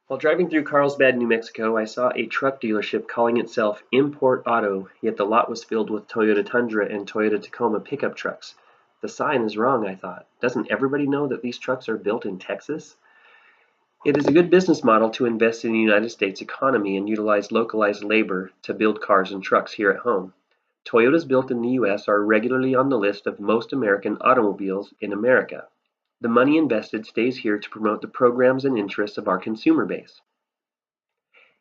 While driving through Carlsbad, New Mexico, I saw a truck dealership calling itself Import Auto, yet the lot was filled with Toyota Tundra and Toyota Tacoma pickup trucks. The sign is wrong, I thought. Doesn't everybody know that these trucks are built in Texas? It is a good business model to invest in the United States economy and utilize localized labor to build cars and trucks here at home. Toyotas built in the U.S. are regularly on the list of most American automobiles in America. The money invested stays here to promote the programs and interests of our consumer base.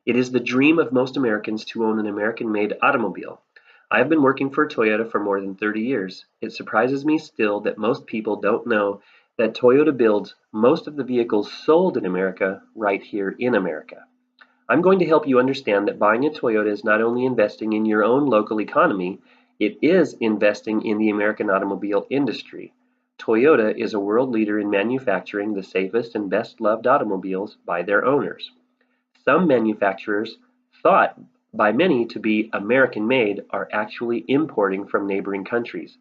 It is the dream of most Americans to own an American-made automobile. I have been working for Toyota for more than 30 years. It surprises me still that most people don't know that Toyota builds most of the vehicles sold in America right here in America. I'm going to help you understand that buying a Toyota is not only investing in your own local economy, it is investing in the American automobile industry. Toyota is a world leader in manufacturing the safest and best loved automobiles by their owners. Some manufacturers, thought by many to be American-made, are actually importing from neighboring countries.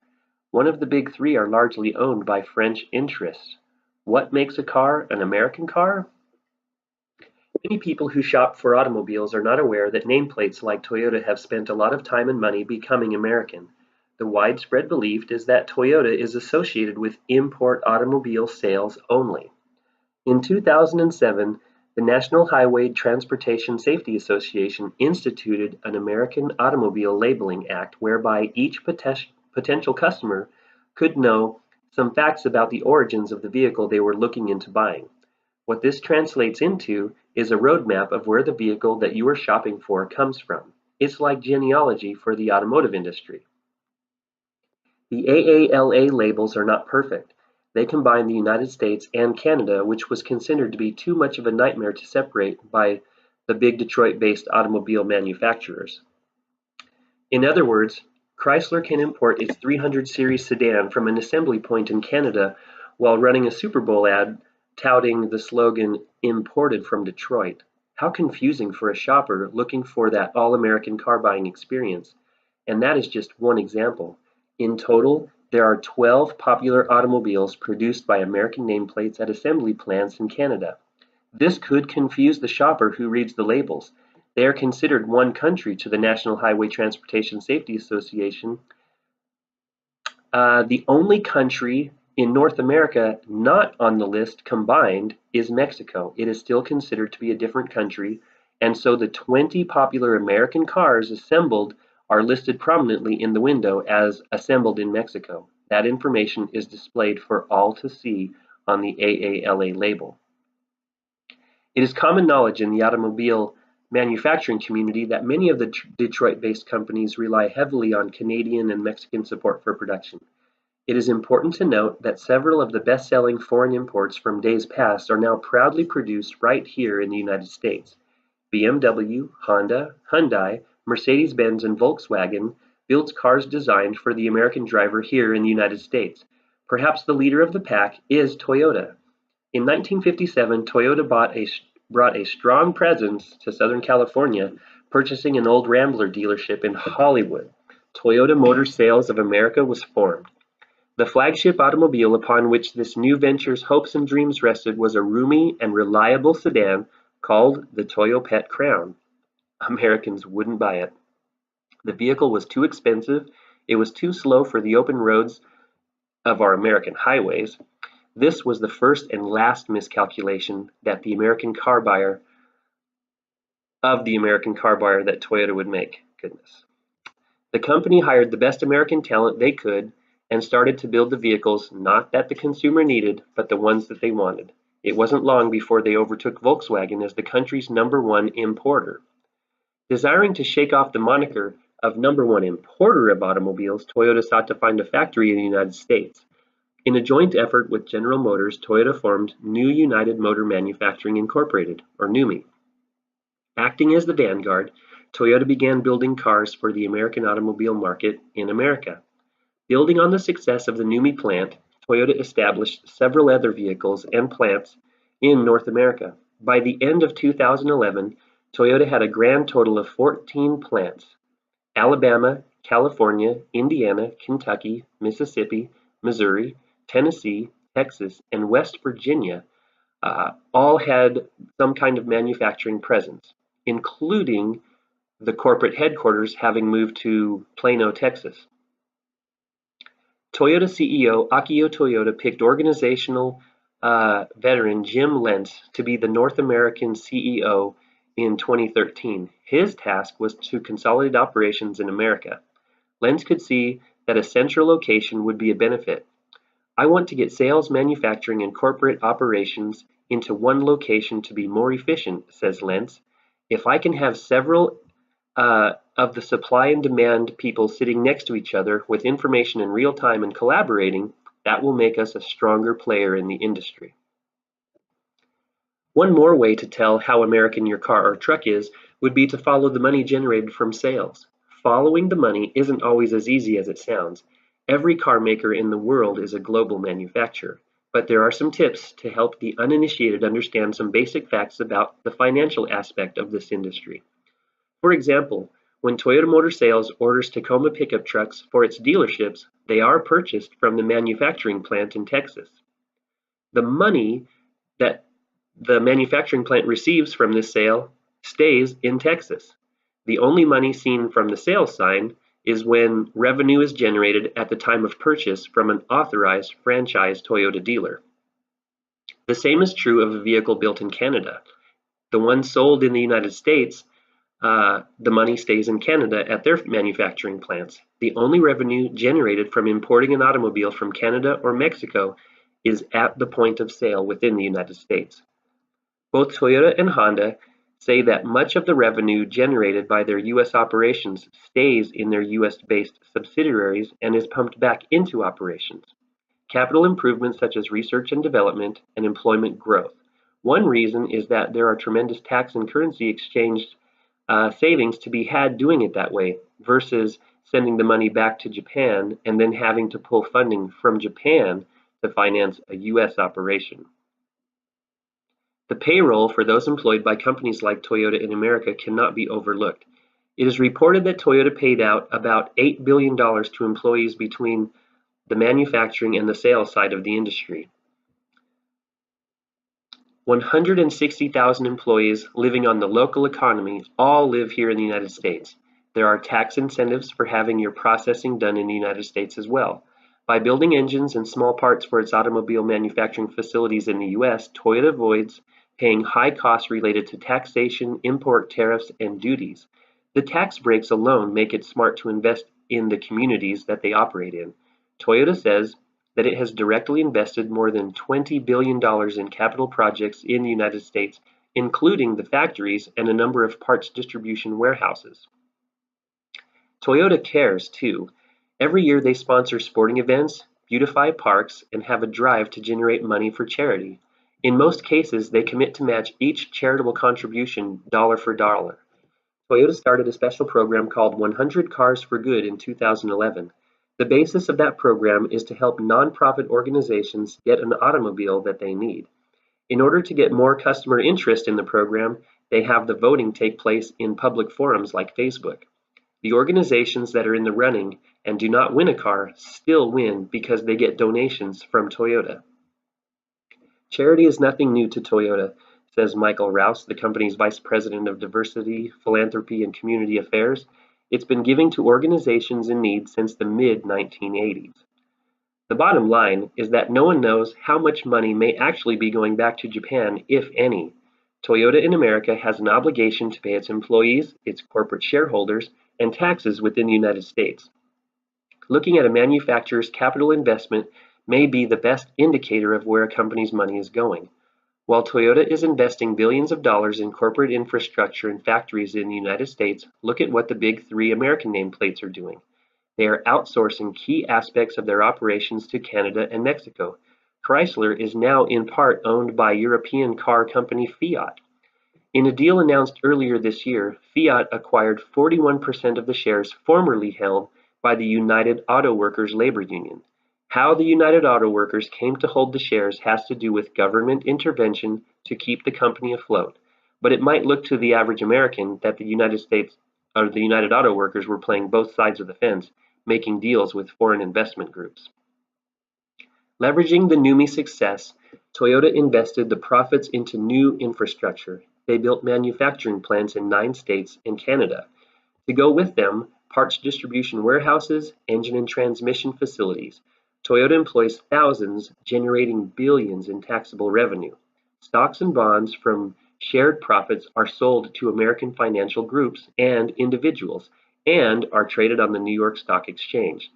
One of the big three are largely owned by French interests. What makes a car an American car? Many people who shop for automobiles are not aware that nameplates like Toyota have spent a lot of time and money becoming American. The widespread belief is that Toyota is associated with import automobile sales only. In 2007, the National Highway Transportation Safety Association instituted an American Automobile Labeling Act whereby each potential customer could know some facts about the origins of the vehicle they were looking into buying. What this translates into is a roadmap of where the vehicle that you are shopping for comes from. It's like genealogy for the automotive industry. The AALA labels are not perfect. They combine the United States and Canada, which was considered to be too much of a nightmare to separate by the big Detroit-based automobile manufacturers. In other words, Chrysler can import its 300 series sedan from an assembly point in Canada while running a Super Bowl ad touting the slogan "Imported from Detroit." How confusing for a shopper looking for that all-American car buying experience. And that is just one example. In total, there are 12 popular automobiles produced by American nameplates at assembly plants in Canada. This could confuse the shopper who reads the labels. They are considered one country to the National Highway Transportation Safety Association. The only country in North America not on the list combined is Mexico. It is still considered to be a different country, and so the 20 popular American cars assembled are listed prominently in the window as assembled in Mexico. That information is displayed for all to see on the AALA label. It is common knowledge in the automobile manufacturing community that many of the Detroit-based companies rely heavily on Canadian and Mexican support for production. It is important to note that several of the best-selling foreign imports from days past are now proudly produced right here in the United States. BMW, Honda, Hyundai, Mercedes-Benz, and Volkswagen builds cars designed for the American driver here in the United States. Perhaps the leader of the pack is Toyota. In 1957, Toyota brought a strong presence to Southern California, purchasing an old Rambler dealership in Hollywood. Toyota Motor Sales of America was formed. The flagship automobile upon which this new venture's hopes and dreams rested was a roomy and reliable sedan called the Toyopet Crown. Americans wouldn't buy it. The vehicle was too expensive, it was too slow for the open roads of our American highways. This was the first and last miscalculation that the American car buyer that Toyota would make. Goodness. The company hired the best American talent they could and started to build the vehicles not that the consumer needed, but the ones that they wanted. It wasn't long before they overtook Volkswagen as the country's #1 importer. Desiring to shake off the moniker of #1 importer of automobiles, Toyota sought to find a factory in the United States. In a joint effort with General Motors, Toyota formed New United Motor Manufacturing Incorporated, or NUMMI. Acting as the vanguard, Toyota began building cars for the American automobile market in America. Building on the success of the NUMMI plant, Toyota established several other vehicles and plants in North America. By the end of 2011, Toyota had a grand total of 14 plants: Alabama, California, Indiana, Kentucky, Mississippi, Missouri, Tennessee, Texas, and West Virginia. all had some kind of manufacturing presence, including the corporate headquarters having moved to Plano, Texas. Toyota CEO Akio Toyoda picked organizational veteran Jim Lentz to be the North American CEO in 2013. His task was to consolidate operations in America. Lentz could see that a central location would be a benefit. I want to get sales, manufacturing, and corporate operations into one location to be more efficient, says Lentz. If I can have several of the supply and demand people sitting next to each other with information in real time and collaborating, that will make us a stronger player in the industry. One more way to tell how American your car or truck is would be to follow the money generated from sales. Following the money isn't always as easy as it sounds. Every car maker in the world is a global manufacturer, but there are some tips to help the uninitiated understand some basic facts about the financial aspect of this industry. For example, when Toyota Motor Sales orders Tacoma pickup trucks for its dealerships, they are purchased from the manufacturing plant in Texas. The money that the manufacturing plant receives from this sale stays in Texas. The only money seen from the sales sign is when revenue is generated at the time of purchase from an authorized franchise Toyota dealer. The same is true of a vehicle built in Canada. The one sold in the United States, the money stays in Canada at their manufacturing plants. The only revenue generated from importing an automobile from Canada or Mexico is at the point of sale within the United States. Both Toyota and Honda say that much of the revenue generated by their U.S. operations stays in their U.S.-based subsidiaries and is pumped back into operations. Capital improvements such as research and development and employment growth. One reason is that there are tremendous tax and currency exchange savings to be had doing it that way versus sending the money back to Japan and then having to pull funding from Japan to finance a U.S. operation. The payroll for those employed by companies like Toyota in America cannot be overlooked. It is reported that Toyota paid out about $8 billion to employees between the manufacturing and the sales side of the industry. 160,000 employees living on the local economy all live here in the United States. There are tax incentives for having your processing done in the United States as well. By building engines and small parts for its automobile manufacturing facilities in the U.S., Toyota avoids paying high costs related to taxation, import tariffs, and duties. The tax breaks alone make it smart to invest in the communities that they operate in. Toyota says that it has directly invested more than $20 billion in capital projects in the United States, including the factories and a number of parts distribution warehouses. Toyota cares, too. Every year they sponsor sporting events, beautify parks, and have a drive to generate money for charity. In most cases, they commit to match each charitable contribution dollar for dollar. Toyota started a special program called 100 Cars for Good in 2011. The basis of that program is to help nonprofit organizations get an automobile that they need. In order to get more customer interest in the program, they have the voting take place in public forums like Facebook. The organizations that are in the running and do not win a car still win because they get donations from Toyota. Charity is nothing new to Toyota, says Michael Rouse, the company's Vice President of Diversity, Philanthropy, and Community Affairs. It's been giving to organizations in need since the mid-1980s. The bottom line is that no one knows how much money may actually be going back to Japan, if any. Toyota in America has an obligation to pay its employees, its corporate shareholders, and taxes within the United States. Looking at a manufacturer's capital investment may be the best indicator of where a company's money is going. While Toyota is investing billions of dollars in corporate infrastructure and factories in the United States, look at what the big three American nameplates are doing. They are outsourcing key aspects of their operations to Canada and Mexico. Chrysler is now in part owned by European car company Fiat. In a deal announced earlier this year, Fiat acquired 41% of the shares formerly held by the United Auto Workers labor union. How the United Auto Workers came to hold the shares has to do with government intervention to keep the company afloat, but it might look to the average American that the United Auto Workers were playing both sides of the fence, making deals with foreign investment groups. Leveraging the NUMMI success, Toyota invested the profits into new infrastructure. They built manufacturing plants in 9 states and Canada. To go with them, parts distribution warehouses, engine and transmission facilities. Toyota employs thousands, generating billions in taxable revenue. Stocks and bonds from shared profits are sold to American financial groups and individuals and are traded on the New York Stock Exchange.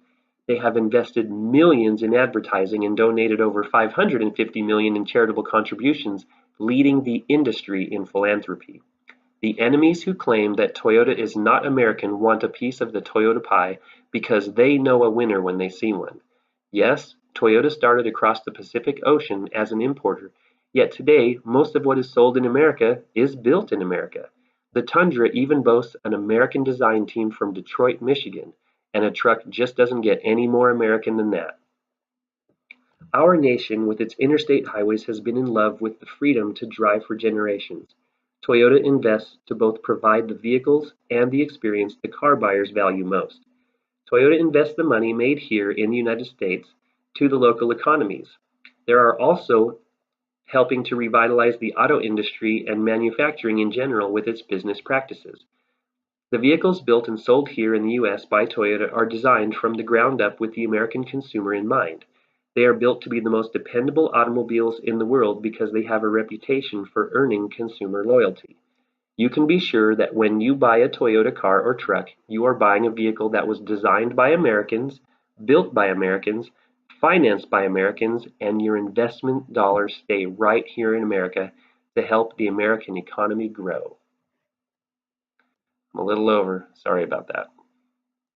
They have invested millions in advertising and donated over $550 million in charitable contributions, leading the industry in philanthropy. The enemies who claim that Toyota is not American want a piece of the Toyota pie because they know a winner when they see one. Yes, Toyota started across the Pacific Ocean as an importer, yet today most of what is sold in America is built in America. The Tundra even boasts an American design team from Detroit, Michigan, and a truck just doesn't get any more American than that. Our nation, with its interstate highways, has been in love with the freedom to drive for generations. Toyota invests to both provide the vehicles and the experience the car buyers value most. Toyota invests the money made here in the United States to the local economies. They are also helping to revitalize the auto industry and manufacturing in general with its business practices. The vehicles built and sold here in the US by Toyota are designed from the ground up with the American consumer in mind. They are built to be the most dependable automobiles in the world because they have a reputation for earning consumer loyalty. You can be sure that when you buy a Toyota car or truck, you are buying a vehicle that was designed by Americans, built by Americans, financed by Americans, and your investment dollars stay right here in America to help the American economy grow. I'm a little over. Sorry about that.